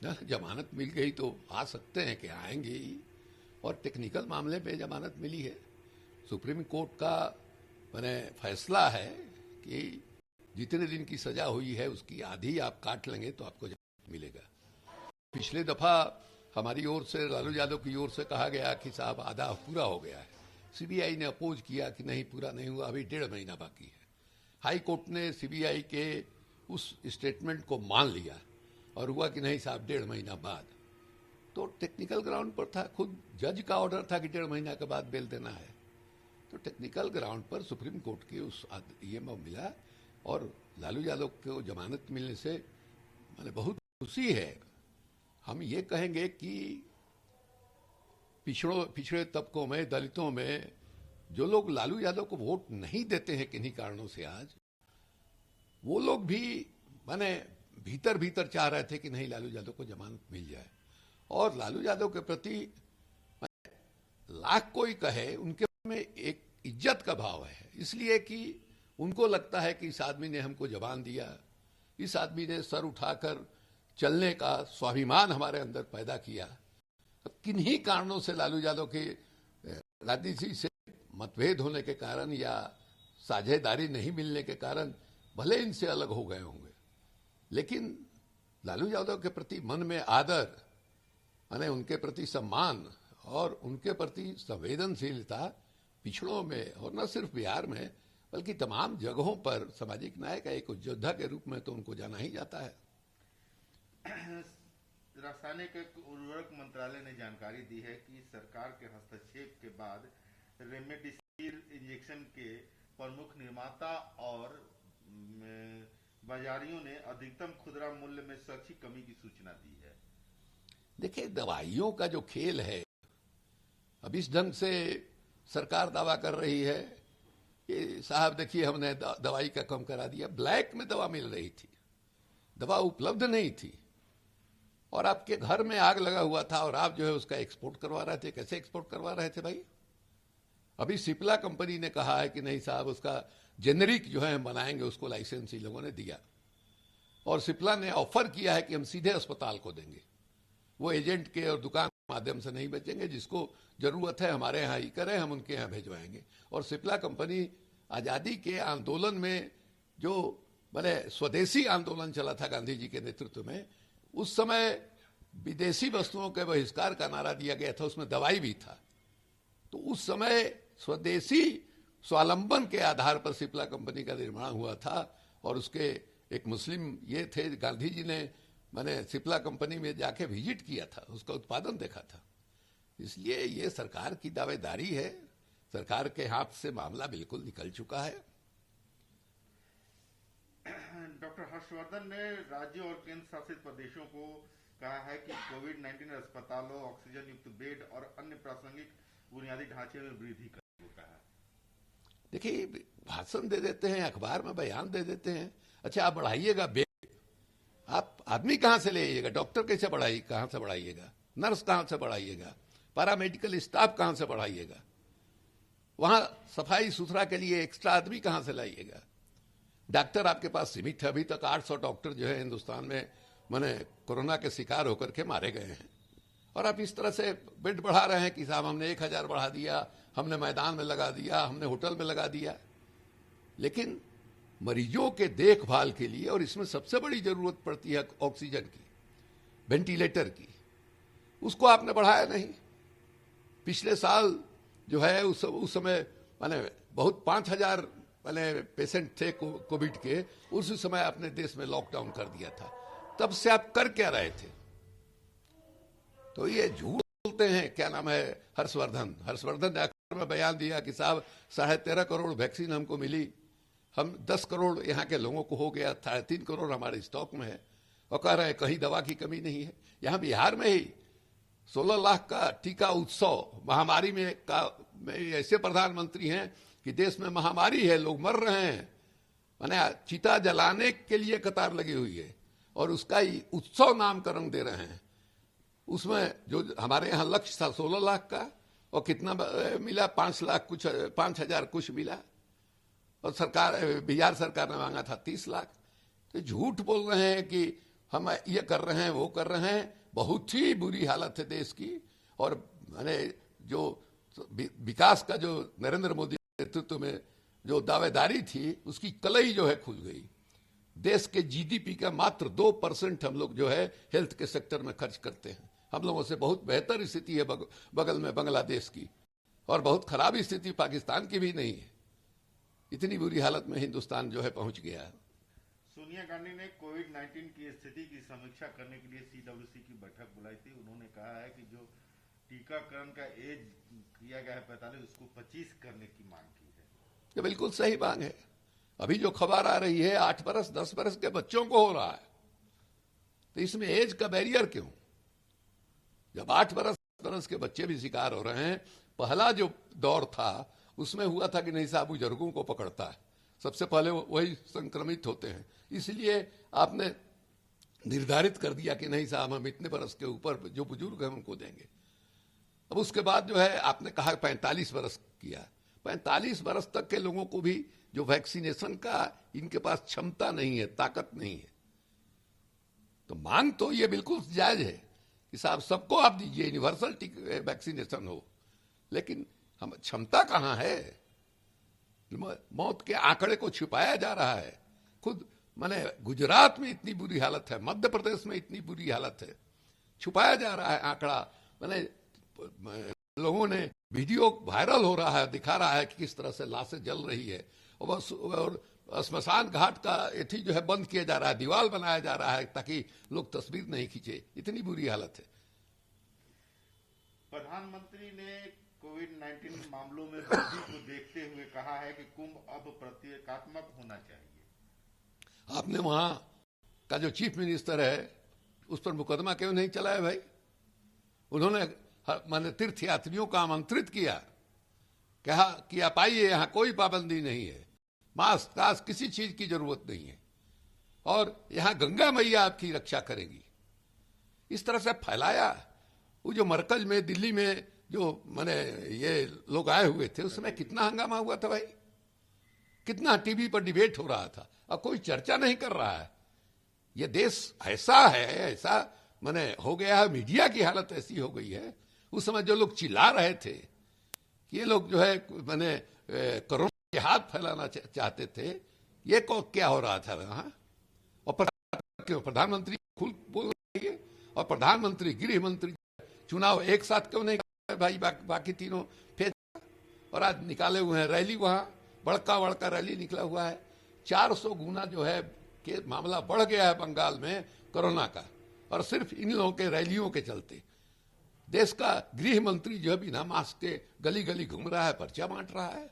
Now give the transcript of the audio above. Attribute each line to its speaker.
Speaker 1: ना जमानत मिल गई तो आ सकते हैं कि आएंगे ही। और टेक्निकल मामले पे जमानत मिली है। सुप्रीम कोर्ट का मैंने फैसला है कि जितने दिन की सजा हुई है उसकी आधी आप काट लेंगे तो आपको जमानत मिलेगा। पिछले दफा हमारी ओर से, लालू यादव की ओर से कहा गया कि साहब आधा पूरा हो गया है। सीबीआई ने अपोज किया कि नहीं, पूरा नहीं हुआ, अभी 1.5 महीना बाकी है। हाई कोर्ट ने सीबीआई के उस स्टेटमेंट को मान लिया और हुआ कि नहीं साहब 1.5 महीना बाद। तो टेक्निकल ग्राउंड पर था, खुद जज का ऑर्डर था कि 1.5 महीना के बाद बेल देना है। तो टेक्निकल ग्राउंड पर सुप्रीम कोर्ट के उस ये मिला और लालू यादव को जमानत मिलने से मैंने बहुत खुशी है। हम ये कहेंगे कि पिछड़े तबकों में, दलितों में जो लोग लालू यादव को वोट नहीं देते हैं किन्हीं कारणों से, आज वो लोग भी माने भीतर भीतर चाह रहे थे कि नहीं लालू यादव को जमानत मिल जाए। और लालू यादव के प्रति लाख कोई कहे, उनके में एक इज्जत का भाव है, इसलिए कि उनको लगता है कि इस आदमी ने हमको जबान दिया, इस आदमी ने सर उठाकर चलने का स्वाभिमान हमारे अंदर पैदा किया। अब किन्हीं कारणों से लालू यादव के राजनीति से मतभेद होने के कारण या साझेदारी नहीं मिलने के कारण भले इनसे अलग हो गए होंगे, लेकिन लालू यादव के प्रति मन में आदर, माने उनके प्रति सम्मान और उनके प्रति संवेदनशीलता पिछड़ों में, और न सिर्फ बिहार में बल्कि तमाम जगहों पर सामाजिक न्याय का एक योद्धा के रूप में तो उनको जाना ही जाता है।
Speaker 2: रासायनिक उर्वरक मंत्रालय ने जानकारी दी है कि सरकार के हस्तक्षेप के बाद रेमडेसिविर इंजेक्शन के प्रमुख निर्माता और बाजारियों ने अधिकतम खुदरा मूल्य में स्वैच्छिक कमी की सूचना दी है।
Speaker 1: देखिए, दवाइयों का जो खेल है, अब इस ढंग से सरकार दावा कर रही है कि साहब देखिए हमने दवाई का कम करा दिया। ब्लैक में दवा मिल रही थी, दवा उपलब्ध नहीं थी, और आपके घर में आग लगा हुआ था और आप जो है उसका एक्सपोर्ट करवा रहे थे। कैसे एक्सपोर्ट करवा रहे थे भाई? अभी सिप्ला कंपनी ने कहा है कि नहीं साहब उसका जेनरिक जो है हम बनाएंगे, उसको लाइसेंस इन लोगों ने दिया। और सिप्ला ने ऑफर किया है कि हम सीधे अस्पताल को देंगे, वो एजेंट के और दुकान के माध्यम से नहीं बेचेंगे। जिसको जरूरत है हमारे यहाँ ही करें, हम उनके यहाँ भेजवाएंगे। और सिप्ला कंपनी आजादी के आंदोलन में जो मैंने स्वदेशी आंदोलन चला था गांधी जी के नेतृत्व में, उस समय विदेशी वस्तुओं के बहिष्कार का नारा दिया गया था, उसमें दवाई भी था। तो उस समय स्वदेशी स्वावलंबन के आधार पर सिप्ला कंपनी का निर्माण हुआ था। और उसके एक मुस्लिम ये थे, गांधी जी ने मैंने सिप्ला कंपनी में जाके विजिट किया था, उसका उत्पादन देखा था। इसलिए ये सरकार की दावेदारी है, सरकार के हाथ से मामला बिल्कुल निकल चुका है।
Speaker 2: डॉक्टर हर्षवर्धन ने राज्यों और केंद्र शासित प्रदेशों को कहा है कि कोविड-19 अस्पतालों, ऑक्सीजन युक्त बेड और अन्य प्रासंगिक बुनियादी ढांचे में वृद्धि करने को कहा।
Speaker 1: देखिए, भाषण दे देते हैं, अखबार में बयान दे देते हैं, अच्छा आप बढ़ाइएगा बेड, आप आदमी कहां से ले आइएगा? डॉक्टर कैसे बढ़ाइए, कहां से बढ़ाइएगा? नर्स कहां से बढ़ाइएगा? पैरामेडिकल स्टाफ कहां से बढ़ाइएगा? वहां सफाई सुथरा के लिए एक्स्ट्रा आदमी कहां से लाइएगा? डॉक्टर आपके पास सीमित है। अभी तक 800 डॉक्टर जो है हिंदुस्तान में मैंने कोरोना के शिकार होकर के मारे गए हैं। और आप इस तरह से बेड बढ़ा रहे हैं कि साहब हमने 1000 बढ़ा दिया, हमने मैदान में लगा दिया, हमने होटल में लगा दिया। लेकिन मरीजों के देखभाल के लिए, और इसमें सबसे बड़ी जरूरत पड़ती है ऑक्सीजन की, वेंटिलेटर की, उसको आपने बढ़ाया नहीं। पिछले साल जो है उस समय माने बहुत 5000 माने पेशेंट थे कोविड के, उस समय अपने देश में लॉकडाउन कर दिया था। तब से आप कर क्या रहे थे? तो ये झूठ बोलते हैं। क्या नाम है, हर्षवर्धन ने अखबार में बयान दिया कि साहब 13.5 करोड़ वैक्सीन हमको मिली, हम 10 करोड़ यहाँ के लोगों को हो गया, 3.5 करोड़ हमारे स्टॉक में है, और कह रहे हैं कहीं दवा की कमी नहीं है। यहाँ बिहार में ही 16 लाख का टीका उत्सव, महामारी में ऐसे प्रधानमंत्री हैं कि देश में महामारी है, लोग मर रहे हैं, माने चिता जलाने के लिए कतार लगी हुई है, और उसका ही उत्सव नामकरण दे रहे हैं। उसमें जो हमारे यहाँ लक्ष्य था 16 लाख का, और कितना मिला? 5 लाख कुछ, 5000 कुछ मिला। और बिहार सरकार ने मांगा था 30 लाख। तो झूठ बोल रहे हैं कि हम ये कर रहे हैं, वो कर रहे हैं। बहुत ही बुरी हालत है देश की। और मैंने जो विकास का जो नरेंद्र मोदी के नेतृत्व में जो दावेदारी थी, उसकी कलई जो है खुल गई। देश के जीडीपी का मात्र 2% हम लोग जो है हेल्थ के सेक्टर में खर्च करते हैं। हम लोगों से बहुत बेहतर स्थिति है बगल में बांग्लादेश की, और बहुत खराब स्थिति पाकिस्तान की भी नहीं है। इतनी बुरी हालत में हिंदुस्तान जो है पहुंच गया है।
Speaker 2: सोनिया गांधी ने कोविड-19 की स्थिति की समीक्षा करने के लिए सीडब्ल्यूसी की बैठक बुलाई थी। उन्होंने कहा है कि जो टीकाकरण का एज किया गया है 45, उसको 25 करने की मांग की है।
Speaker 1: ये बिल्कुल सही मांग है। अभी जो खबर आ रही है 8 बरस 10 बरस के बच्चों को हो रहा है, तो इसमें एज का बैरियर क्यों? जब 8 बरस के बच्चे भी शिकार हो रहे हैं। पहला जो दौर था उसमें हुआ था कि नहीं साहब, बुजुर्गों को पकड़ता है, सबसे पहले वही संक्रमित होते हैं। इसलिए आपने निर्धारित कर दिया कि नहीं साहब, हम इतने बरस के ऊपर जो बुजुर्ग हैं उनको देंगे। अब उसके बाद जो है आपने कहा 45 बरस किया। 45 बरस तक के लोगों को भी जो वैक्सीनेशन का इनके पास क्षमता नहीं है, ताकत नहीं है। तो मांग तो ये बिल्कुल जायज है कि साहब सबको आप दीजिए, यूनिवर्सल वैक्सीनेशन हो, लेकिन हम क्षमता कहां है? मौत के आंकड़े को छिपाया जा रहा है। खुद माने गुजरात में इतनी बुरी हालत है, मध्य प्रदेश में इतनी बुरी हालत है, छुपाया जा रहा है आंकड़ा। माने लोगों ने वीडियो वायरल हो रहा है, दिखा रहा है कि किस तरह से लाशें जल रही है, और स्मशान घाट का एथी जो है बंद किया जा रहा है, दीवार बनाया जा रहा है ताकि लोग तस्वीर नहीं खींचे। इतनी बुरी हालत है।
Speaker 2: प्रधानमंत्री ने कोविड-19 मामलों में वृद्धि को देखते हुए कहा है कि कुंभ अब प्रतीकात्मक होना चाहिए।
Speaker 1: आपने वहां का जो चीफ मिनिस्टर है उस पर मुकदमा क्यों नहीं चलाया भाई? उन्होंने माने तीर्थ यात्रियों को आमंत्रित किया, कहा कि आप आइए, यहां कोई पाबंदी नहीं है, मास्क कास्क किसी चीज की जरूरत नहीं है, और यहां गंगा मैया आपकी रक्षा करेगी। इस तरह से फैलाया। वो जो मरकज में दिल्ली में जो माने ये लोग आए हुए थे, उसमें कितना हंगामा हुआ था भाई, कितना टीवी पर डिबेट हो रहा था, और कोई चर्चा नहीं कर रहा है। ये देश ऐसा है, ऐसा माने हो गया है, मीडिया की हालत ऐसी हो गई है। उस समय जो लोग चिल्ला रहे थे कि ये लोग जो है माने कोरोना के हाथ फैलाना चाहते थे, ये को क्या हो रहा था वहां? और प्रधानमंत्री खुल बोल रही है, और प्रधानमंत्री गृह मंत्री चुनाव एक साथ क्यों नहीं भाई? बाकी तीनों फेस, और आज निकाले हुए हैं रैली, वहां बड़का रैली निकला हुआ है। 400 गुना जो है कि मामला बढ़ गया है बंगाल में कोरोना का, और सिर्फ इन लोगों के रैलियों के चलते। देश का गृह मंत्री जो है बिना मास्क के गली गली घूम रहा है, पर्चा बांट रहा है।